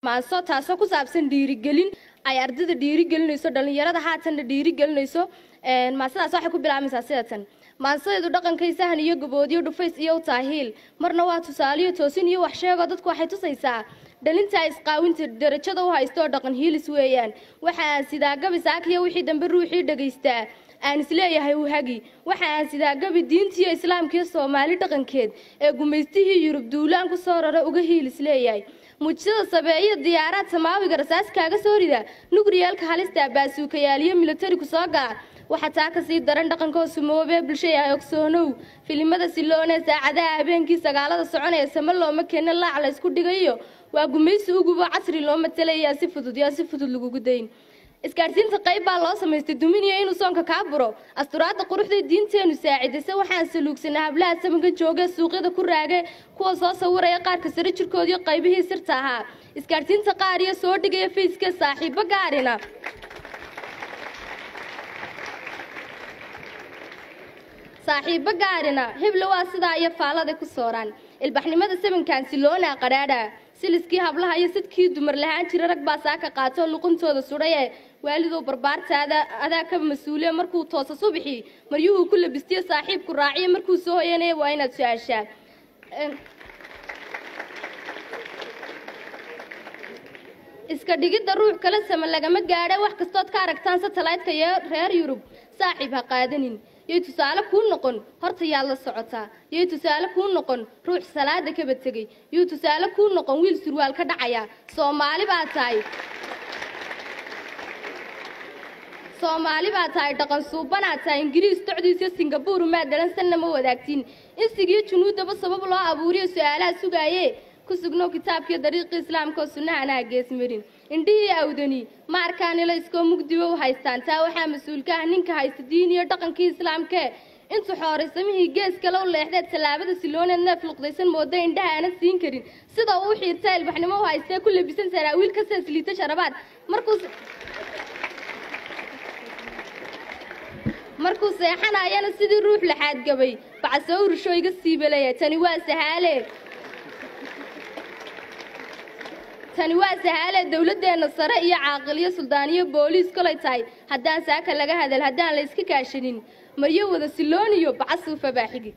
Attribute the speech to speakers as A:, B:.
A: maaso taasoo ku saabsan dhiirigelin ay ardayda dhiirigelinayso dhalinyarada haatan dhiirigelinayso maasadaas waxay ku bilaabaysaa sidatan maasadeedu dhaqankay sahan iyo gaboodiyo dhufays iyo taahiil marna waa tusaaliyo toosin iyo wax sheego dadku waxay tusaysaa dhalinta isqaawinta darajada u haysto dhaqan hiilis weeyaan waxa sidaa gabi saakiyo wixii dambe ruuxii dhageystaa aan isleeyahay uu hagi waxa sidaa gabi diintiyo islaamkiyo Soomaali dhaqankeed ee gumeystihii Yurub duulaan ku soo raray uga hiilis leeyahay mujtada sabeeyo diyaarad samaawiga rasaas kaaga soo rida nugriyalka halista baasuukayaaliyo military ku soo gaar waxa taa ka sii daran dhaqanka Soomaaliya bulshada ay ogsoonow filimada siloone saacadaha habeenkii sagaalada soconaysa ma looma keenin laac la isku dhigayo waa gumeysi ugu casri loo matalayaa si fudud lagu gudayn isgaarsiinta qayb baa loo sameystay duminiyo inuu soonka ka buro asturaadda quruxda diinteenu saacidaysa waxaan saluugsanaa hablaha samanka jooga suuqyada ku raagay kuwa soo sawiraya qaarka sare jirkoodiyo qaybihii sirta ahaa isgaarsiinta qaar iyo soo dhigay Facebook saaxiibo gaarina hebla waa sidaa iyo faalada ku sooraan ilbaxnimada samankan siloona qaraadha siliskii hablaha iyo sidkii dumar lahaan jira rag baa saaka qaato luquntooda sudhay waalido barbaartaada adaa ka mas'uuliye markuu tooso subaxii maryuhu ku labistiyo saaxiibku raaciye markuu soo hoyanay waa inaad su'aashaa iska dhigida ruux kala sama lagama gaadhay wax kastood ka aragtaan satellite-ka reer Yurub saaxiib ha qaadanin iyo tusaale ku noqon horta yaa la socotaa iyo tusaale ku noqon ruux salaada ka batagay iyo tusaale ku noqon wiil surwaal ka dhacaya Soomaali baa tahay dhaqan suubanaata Ingiriis tocdiisa Singapore ma dalan sanama wadaagtiin insigiyo junuudaba sabab loo abuuriyo su'aalaha sugaayay ku sugno kitaabka dariiqa islaamka sunnahana geesmarin indhii awdani ma arkaan ila iskoo mugdibo haystaan taa waxa mas'uulka ah ninka haysta diin iyo dhaqankii islaamka inta xooraysamihii geeska loo leexday talaabada siloona neef luqdaysan moodo indhaha aan siin karin sida uu xiirtay ilbaxnimo haystay ku labisan saraawiil ka saasliita sharabaad markuu seexanayana sidii ruux la xaad gabay bacasoo urshooyga siibalaya tani waa sahaale dawladeena sare iyo caaqiliyo suldaaniyo booliis kolay tahay haddaan saaka laga hadal haddaan la iska kaashanin maryo wada silooniyo bacasuufa baaxigi